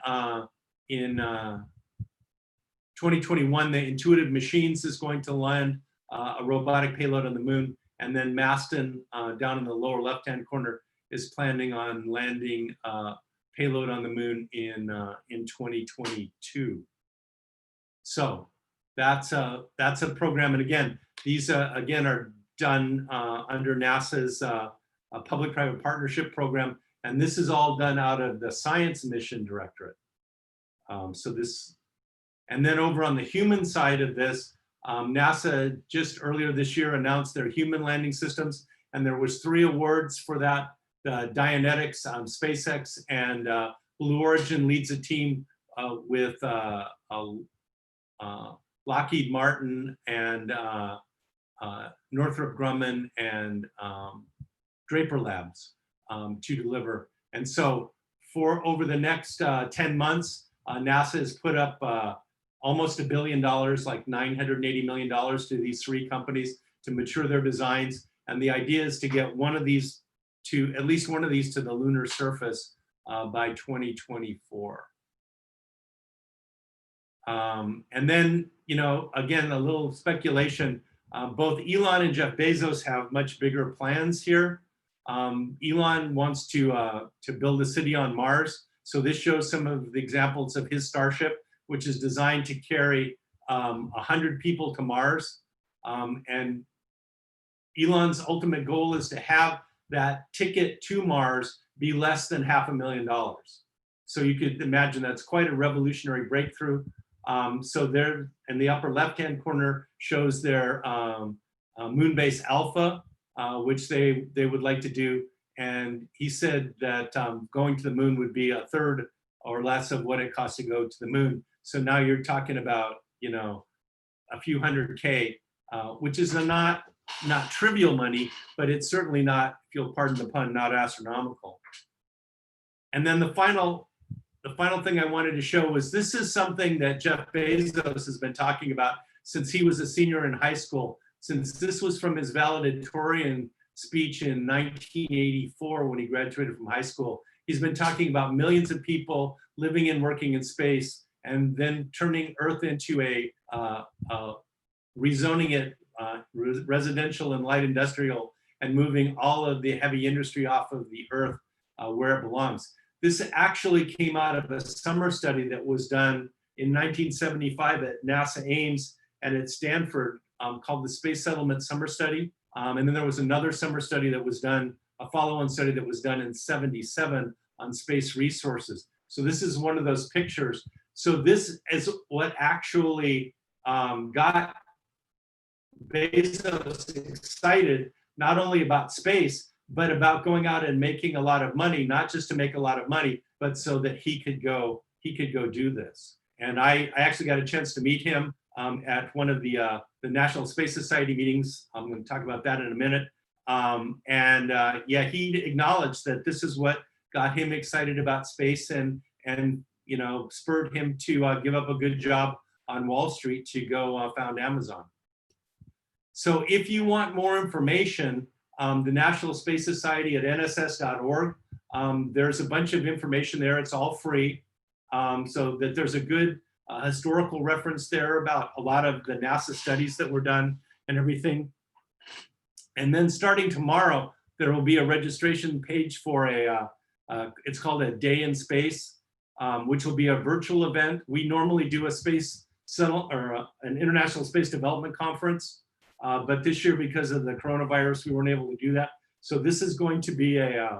in 2021, the Intuitive Machines is going to land a robotic payload on the moon. And then Maston, down in the lower left-hand corner, is planning on landing payload on the moon in 2022. So that's a program. And again, these again are done under NASA's public-private partnership program. And this is all done out of the Science Mission Directorate. And then over on the human side of this, NASA just earlier this year announced their human landing systems, and there was 3 awards for that. Dianetics, SpaceX, and Blue Origin leads a team with Lockheed Martin and Northrop Grumman and Draper Labs to deliver. And so for over the next 10 months, NASA has put up almost $1 billion, like $980 million to these 3 companies to mature their designs. And the idea is to get at least one of these to the lunar surface by 2024. And then, again, a little speculation. Both Elon and Jeff Bezos have much bigger plans here. Elon wants to build a city on Mars. So this shows some of the examples of his Starship, which is designed to carry 100 people to Mars. And Elon's ultimate goal is to have that ticket to Mars be less than $500,000. So you could imagine that's quite a revolutionary breakthrough. So there in the upper left-hand corner shows their moon base alpha, which they would like to do. And he said that going to the moon would be a third or less of what it costs to go to the moon. So now you're talking about, a few $100K, which is not trivial money, but it's certainly not, if you'll pardon the pun, not astronomical. And then the final thing I wanted to show was this is something that Jeff Bezos has been talking about since he was a senior in high school, since this was from his valedictorian speech in 1984 when he graduated from high school. He's been talking about millions of people living and working in space and then turning Earth into rezoning it residential and light industrial and moving all of the heavy industry off of the Earth where it belongs. This actually came out of a summer study that was done in 1975 at NASA Ames and at Stanford called the Space Settlement Summer Study. And then there was another summer study that was done, a follow-on study that was done in '77 on space resources. So this is one of those pictures. So this is what actually got Bezos excited, not only about space, but about going out and making a lot of money, not just to make a lot of money, but so that he could go do this. And I actually got a chance to meet him at one of the National Space Society meetings. I'm going to talk about that in a minute. Yeah, he acknowledged that this is what got him excited about space and spurred him to give up a good job on Wall Street to go found Amazon. So if you want more information, the National Space Society at nss.org, there's a bunch of information there. It's all free. So that there's a good historical reference there about a lot of the NASA studies that were done and everything. And then starting tomorrow, there will be a registration page for it's called a Day in Space, which will be a virtual event. We normally do a an International Space Development Conference, but this year, because of the coronavirus, we weren't able to do that. So this is going to be a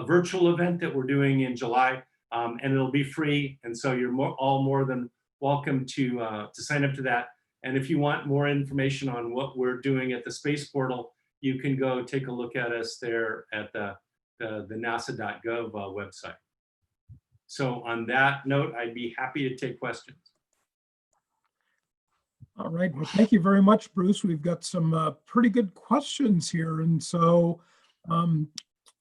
virtual event that we're doing in July, and it'll be free. And so you're all more than welcome to sign up to that. And if you want more information on what we're doing at the Space Portal, you can go take a look at us there at the nasa.gov website. So on that note, I'd be happy to take questions. All right, well, thank you very much, Bruce. We've got some pretty good questions here. And so we'll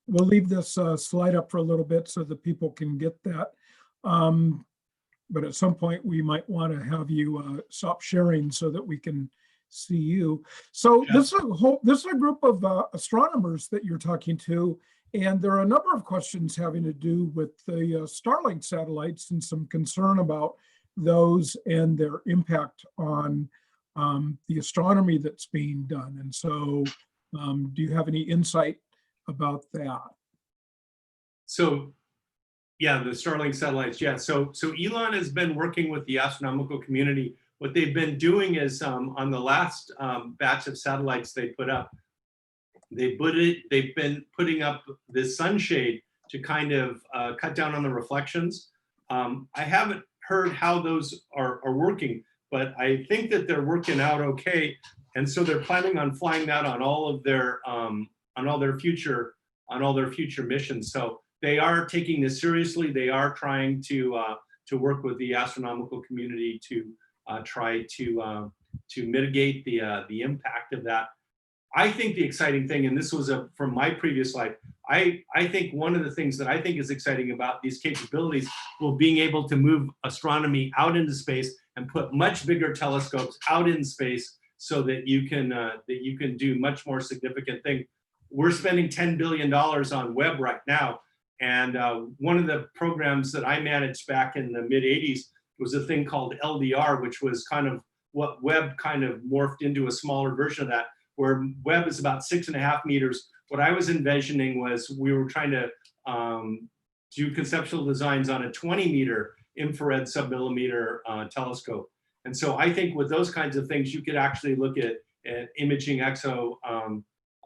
leave this slide up for a little bit so that people can get that. But at some point, we might want to have you stop sharing so that we can see you. So this is a group of astronomers that you're talking to, and there are a number of questions having to do with the Starlink satellites and some concern about those and their impact on the astronomy that's being done. And so do you have any insight about that? So yeah, the Starlink satellites, yeah. So Elon has been working with the astronomical community. What they've been doing is on the last batch of satellites they put up, they've been putting up this sunshade to kind of cut down on the reflections. I haven't heard how those are working, but I think that they're working out okay. And so they're planning on flying that on all of their future missions. So they are taking this seriously. They are trying to work with the astronomical community to try to mitigate the impact of that. I think the exciting thing, and this was from my previous life, I think one of the things that I think is exciting about these capabilities will being able to move astronomy out into space and put much bigger telescopes out in space so that you can do much more significant things. We're spending $10 billion on Webb right now. And one of the programs that I managed back in the mid 80s was a thing called LDR, which was kind of what Webb kind of morphed into a smaller version of that, where Webb is about 6.5 meters. What I was envisioning was we were trying to do conceptual designs on a 20-meter infrared submillimeter telescope. And so I think with those kinds of things, you could actually look at imaging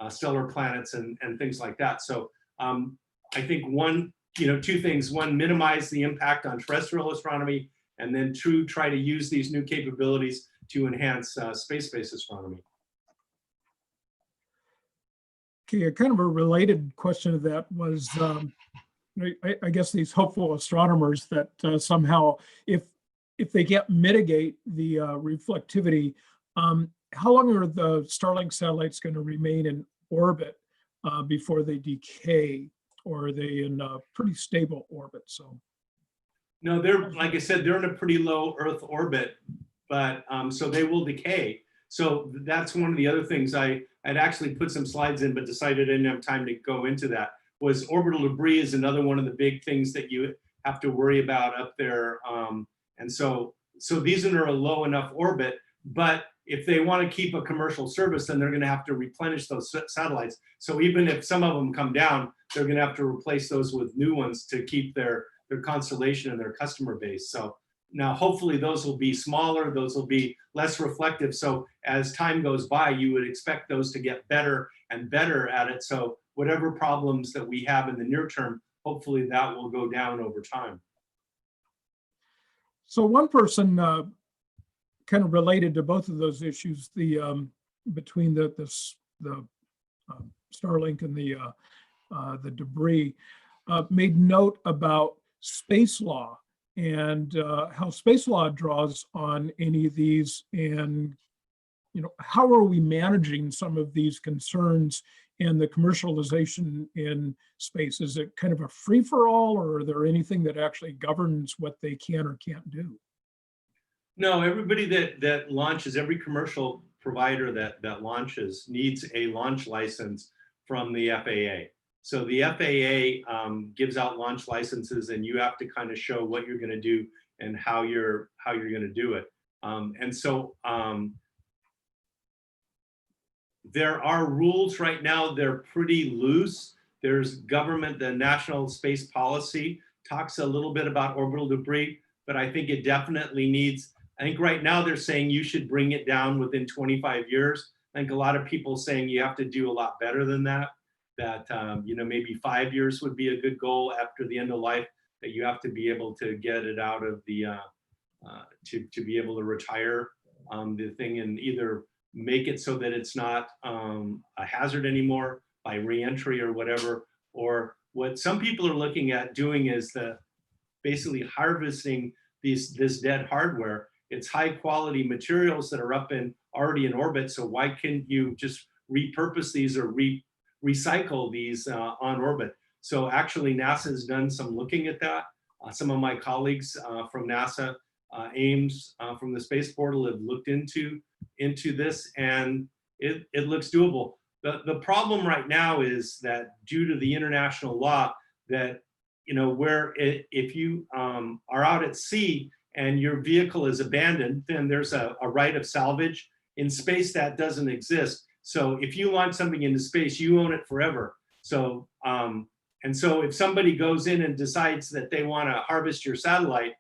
stellar planets and things like that. So I think two things. One, minimize the impact on terrestrial astronomy, and then try to use these new capabilities to enhance space-based astronomy. Okay, a kind of a related question to that was, I guess these hopeful astronomers that somehow, if they can't mitigate the reflectivity, how long are the Starlink satellites going to remain in orbit before they decay, or are they in a pretty stable orbit? So, no, they're, like I said, they're in a pretty low Earth orbit, but so they will decay. So that's one of the other things I'd actually put some slides in, but decided I didn't have time to go into that. Was orbital debris is another one of the big things that you have to worry about up there. And so these are a low enough orbit, but if they want to keep a commercial service, then they're going to have to replenish those satellites. So even if some of them come down, they're going to have to replace those with new ones to keep their constellation and their customer base. So now hopefully those will be smaller, those will be less reflective. So as time goes by, you would expect those to get better and better at it. So whatever problems that we have in the near term, hopefully that will go down over time. So one person kind of related to both of those issues, the between the Starlink and the debris, made note about space law and how space law draws on any of these, and how are we managing some of these concerns and the commercialization in space? Is it kind of a free-for-all, or are there anything that actually governs what they can or can't do? No, everybody that launches, every commercial provider that launches needs a launch license from the FAA. So the FAA gives out launch licenses, and you have to kind of show what you're going to do and how you're going to do it. And so there are rules right now. They're pretty loose. There's government, the National Space Policy talks a little bit about orbital debris, but I think it definitely needs, I think right now they're saying you should bring it down within 25 years. I think a lot of people saying you have to do a lot better than that, maybe 5 years would be a good goal after the end of life, that you have to be able to get it out of the, to be able to retire the thing and either make it so that it's not a hazard anymore by reentry or whatever. Or what some people are looking at doing is basically harvesting this dead hardware. It's high quality materials that are already in orbit. So why can't you just repurpose these or recycle these on orbit? So actually NASA's done some looking at that. Some of my colleagues from NASA, Ames from the Space Portal have looked into this, and it looks doable. The problem right now is that due to the international law that, if you are out at sea and your vehicle is abandoned, then there's a right of salvage. In space, that doesn't exist. So if you launch something into space, you own it forever. So, and so if somebody goes in and decides that they want to harvest your satellite,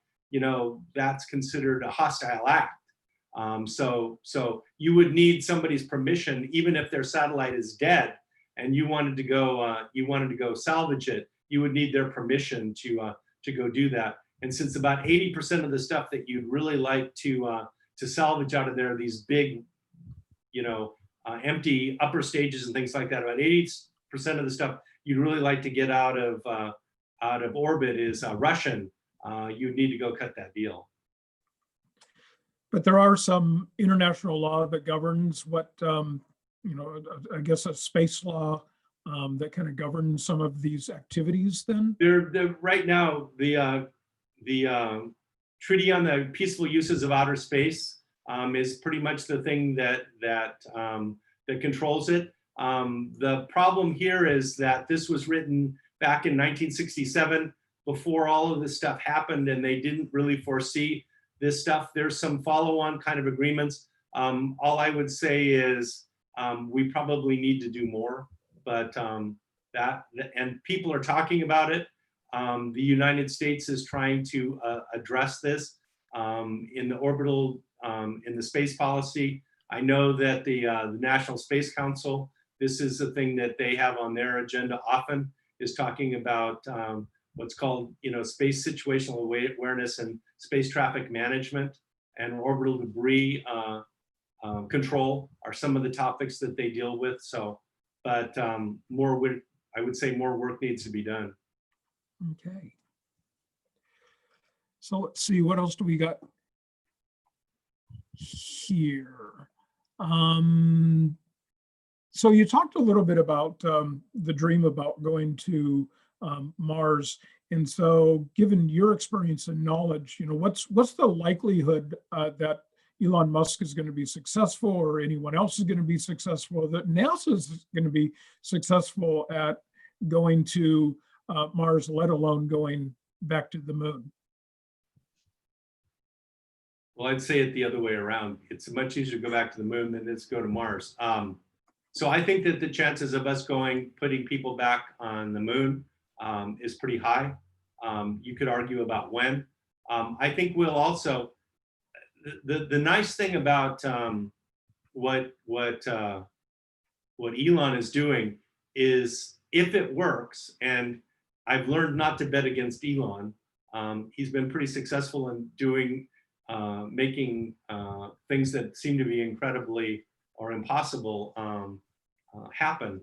that's considered a hostile act. So you would need somebody's permission, even if their satellite is dead and you wanted to go salvage it, you would need their permission to go do that. And since about 80% of the stuff that you'd really like to salvage out of there, these big, empty upper stages and things like that, about 80% of the stuff you'd really like to get out of orbit is Russian. You'd need to go cut that deal. But there are some international law that governs what, I guess a space law that kind of governs some of these activities then? They're right now, the Treaty on the Peaceful Uses of Outer Space is pretty much the thing that controls it. The problem here is that this was written back in 1967, before all of this stuff happened, and they didn't really foresee this stuff. There's some follow-on kind of agreements. All I would say is we probably need to do more, but and people are talking about it. The United States is trying to address this in the orbital, in the space policy. I know that the National Space Council, this is the thing that they have on their agenda often, is talking about what's called, space situational awareness and space traffic management and orbital debris control are some of the topics that they deal with. So, but I would say more work needs to be done. Okay. So let's see, what else do we got here? So you talked a little bit about the dream about going to Mars. And so given your experience and knowledge, what's the likelihood that Elon Musk is going to be successful, or anyone else is going to be successful, that NASA is going to be successful at going to Mars, let alone going back to the moon? Well, I'd say it the other way around. It's much easier to go back to the moon than it is to go to Mars. So I think that the chances of us putting people back on the moon is pretty high. You could argue about when. I think we'll also, the nice thing about what Elon is doing is, if it works, and I've learned not to bet against Elon. He's been pretty successful in making things that seem to be incredibly or impossible happen.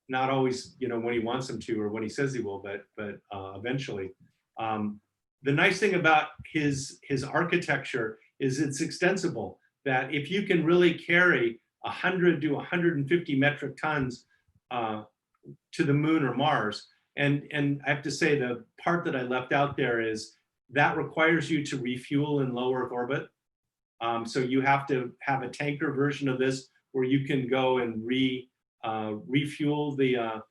Not always, when he wants them to or when he says he will, but eventually. The nice thing about his architecture is it's extensible. That if you can really carry 100 to 150 metric tons to the moon or Mars, and I have to say the part that I left out there is that requires you to refuel in low Earth orbit. So you have to have a tanker version of this where you can go and refuel the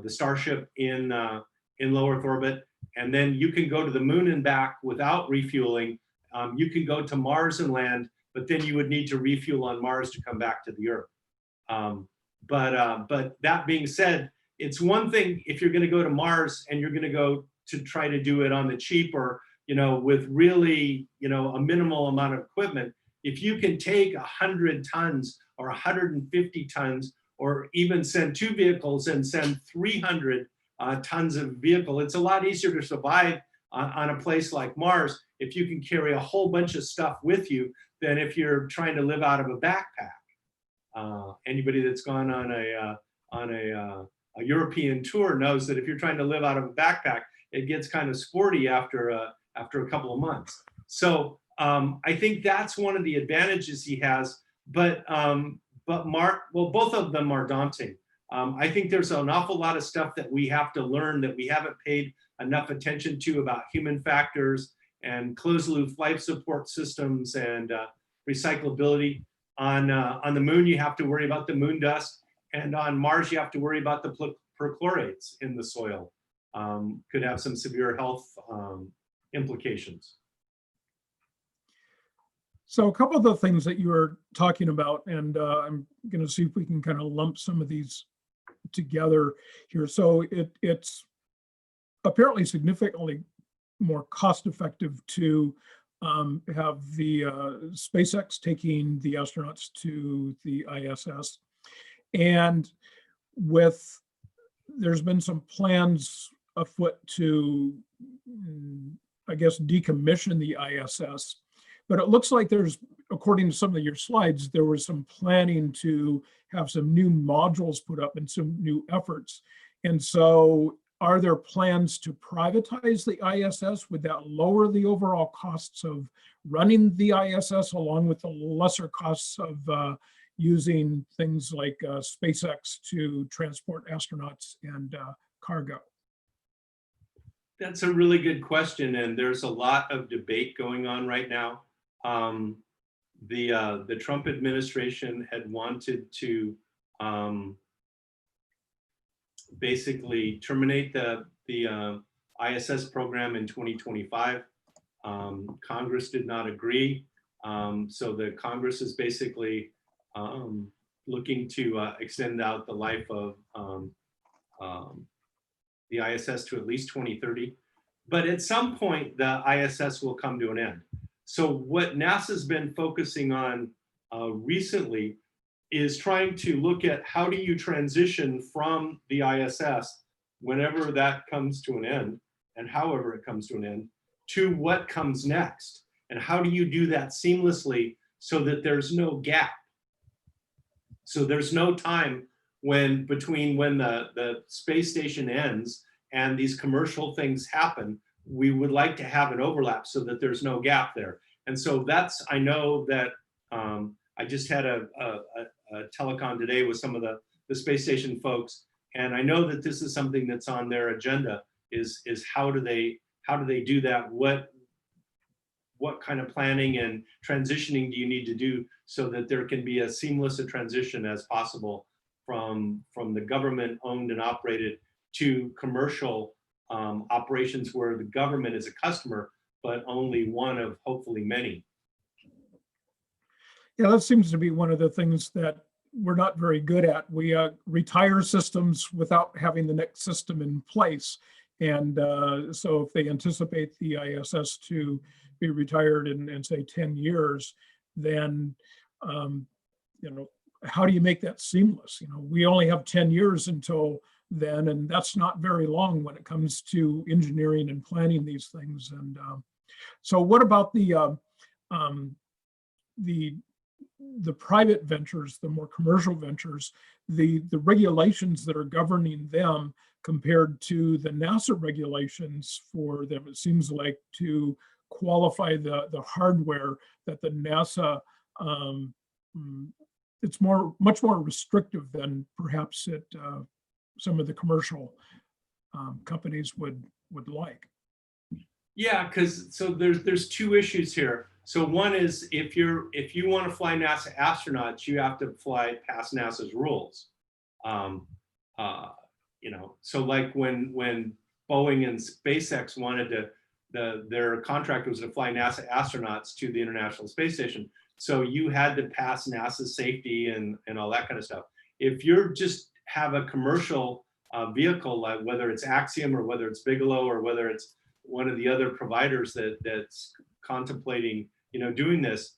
Starship in low Earth orbit, and then you can go to the moon and back without refueling. You can go to Mars and land, but then you would need to refuel on Mars to come back to the Earth. But that being said, it's one thing if you're going to go to Mars and you're going to go to try to do it on the cheap, or with really a minimal amount of equipment. If you can take 100 tons or 150 tons, or even send 2 vehicles and send 300 tons of vehicle, it's a lot easier to survive on a place like Mars if you can carry a whole bunch of stuff with you than if you're trying to live out of a backpack. Anybody that's gone on a European tour knows that if you're trying to live out of a backpack, it gets kind of sporty after a couple of months. So I think that's one of the advantages he has. But both of them are daunting. I think there's an awful lot of stuff that we have to learn that we haven't paid enough attention to about human factors and closed loop life support systems and recyclability. On the moon, you have to worry about the moon dust, and on Mars, you have to worry about the perchlorates in the soil. Could have some severe health implications. So a couple of the things that you were talking about, and I'm going to see if we can kind of lump some of these together here. So it's apparently significantly more cost effective to have the SpaceX taking the astronauts to the ISS. And there's been some plans afoot to, I guess, decommission the ISS. But it looks like according to some of your slides, there was some planning to have some new modules put up and some new efforts. And so are there plans to privatize the ISS? Would that lower the overall costs of running the ISS along with the lesser costs of using things like SpaceX to transport astronauts and cargo? That's a really good question, and there's a lot of debate going on right now. The Trump administration had wanted to basically terminate the ISS program in 2025. Congress did not agree, so the Congress is basically looking to extend out the life of the ISS to at least 2030. But at some point, the ISS will come to an end. So what NASA's been focusing on recently is trying to look at how do you transition from the ISS whenever that comes to an end, and however it comes to an end, to what comes next. And how do you do that seamlessly so that there's no gap? So there's no time between when the space station ends and these commercial things happen. We would like to have an overlap so that there's no gap there. And so I know that I just had a telecon today with some of the space station folks, and I know that this is something that's on their agenda, is how do they do that? What kind of planning and transitioning do you need to do so that there can be as seamless a transition as possible from the government owned and operated to commercial operations where the government is a customer, but only one of hopefully many. Yeah, that seems to be one of the things that we're not very good at. We retire systems without having the next system in place. And so if they anticipate the ISS to be retired in say 10 years, then, how do you make that seamless? We only have 10 years until then, and that's not very long when it comes to engineering and planning these things. And so what about the private ventures, the more commercial ventures, the regulations that are governing them compared to the NASA regulations for them? It seems like to qualify the hardware that the NASA, it's much more restrictive than perhaps some of the commercial companies would like. Yeah, because so there's two issues here. So one is if you want to fly NASA astronauts, you have to fly past NASA's rules. So like when Boeing and SpaceX wanted to, their contract was to fly NASA astronauts to the International Space Station. So you had to pass NASA's safety and all that kind of stuff. If you're just have a commercial vehicle, like whether it's Axiom or whether it's Bigelow or whether it's one of the other providers that's contemplating, doing this,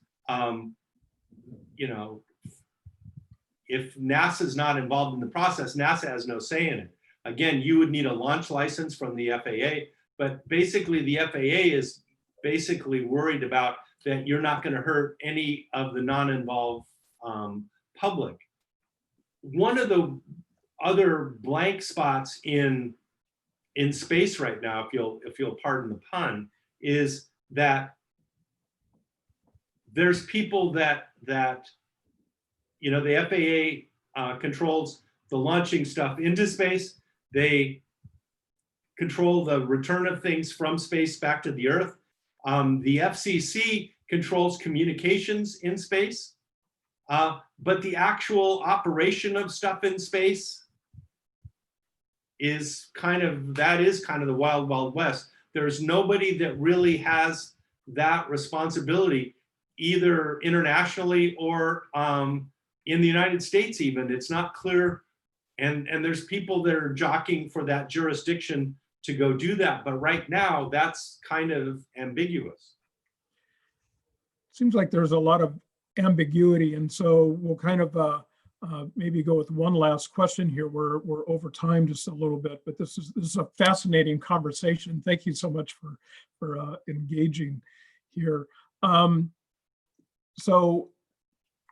if NASA's not involved in the process, NASA has no say in it. Again, you would need a launch license from the FAA, but basically the FAA is basically worried about that you're not going to hurt any of the non-involved public. One of the other blank spots in space right now, if you'll pardon the pun, is that there's people that the FAA controls the launching stuff into space. They control the return of things from space back to the Earth. The FCC controls communications in space, but the actual operation of stuff in space is kind of the wild, wild west. There's nobody that really has that responsibility, either internationally or in the United States even. It's not clear, and there's people that are jockeying for that jurisdiction to go do that, but right now that's kind of ambiguous. Seems like there's a lot of ambiguity, and so we'll kind of maybe go with one last question here. We're over time just a little bit, but this is a fascinating conversation. Thank you so much for engaging here. So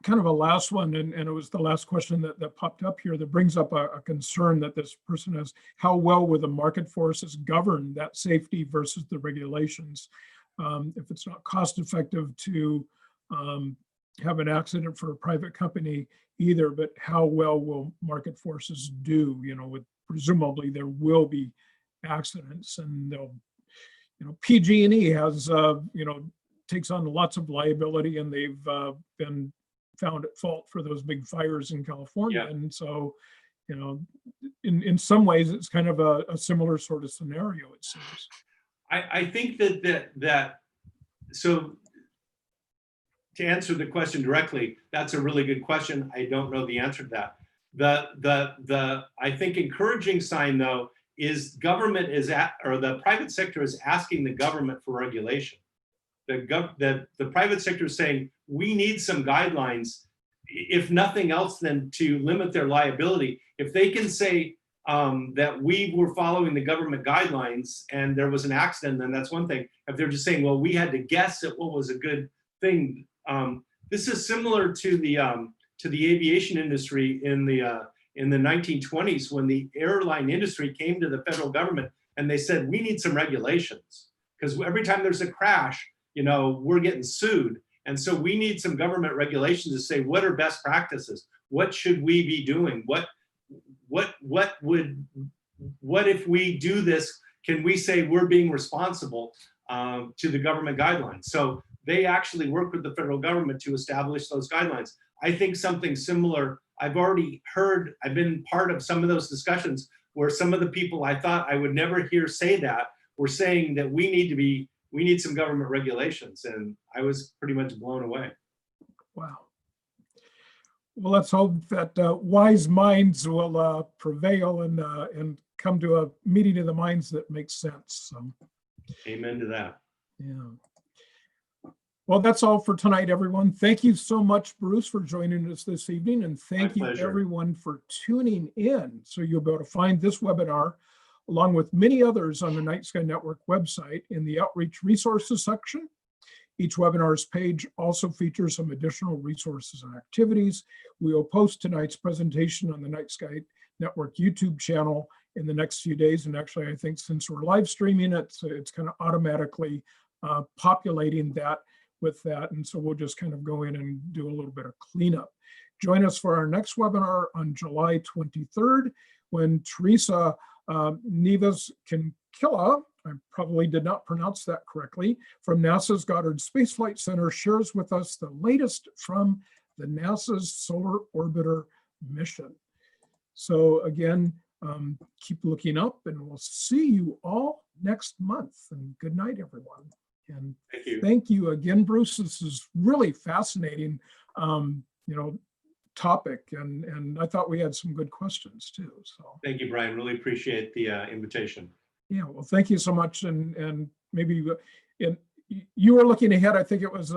kind of a last one, and it was the last question that popped up here that brings up a concern that this person has. How well will the market forces govern that safety versus the regulations? If it's not cost effective to have an accident for a private company either, but how well will market forces do? Presumably there will be accidents, and they'll, PG&E has, takes on lots of liability, and they've been found at fault for those big fires in California. Yeah. And so, in some ways, it's kind of a similar sort of scenario, it seems. I think that so to answer the question directly, that's a really good question. I don't know the answer to that. The I think encouraging sign though is government the private sector is asking the government for regulation. The private sector is saying we need some guidelines, if nothing else than to limit their liability. If they can say that we were following the government guidelines and there was an accident, then that's one thing. If they're just saying, well, we had to guess at what was a good thing. This is similar to the aviation industry in the 1920s, when the airline industry came to the federal government and they said, we need some regulations, because every time there's a crash, you know, we're getting sued. And so we need some government regulations to say, what are best practices? What should we be doing? What if we do this, can we say we're being responsible to the government guidelines? So they actually work with the federal government to establish those guidelines. I think something similar, I've already heard, I've been part of some of those discussions where some of the people I thought I would never hear say that were saying that we need some government regulations, and I was pretty much blown away. Wow. Well, let's hope that wise minds will prevail and come to a meeting of the minds that makes sense. So, amen to that. Yeah. Well, that's all for tonight, everyone. Thank you so much, Bruce, for joining us this evening, and thank you everyone for tuning in. So you'll be able to find this webinar along with many others on the Night Sky Network website in the Outreach Resources section. Each webinar's page also features some additional resources and activities. We will post tonight's presentation on the Night Sky Network YouTube channel in the next few days. And actually, I think since we're live streaming it, so it's kind of automatically populating that with that. And so we'll just kind of go in and do a little bit of cleanup. Join us for our next webinar on July 23rd, when Teresa Neves Kinkilla, I probably did not pronounce that correctly, from NASA's Goddard Space Flight Center shares with us the latest from the NASA's Solar Orbiter mission. So again, keep looking up, and we'll see you all next month. And good night, everyone. And thank you again, Bruce. This is really fascinating, topic, and I thought we had some good questions too. So thank you, Brian. Really appreciate the invitation. Yeah, well, thank you so much. And maybe you were looking ahead. I think it was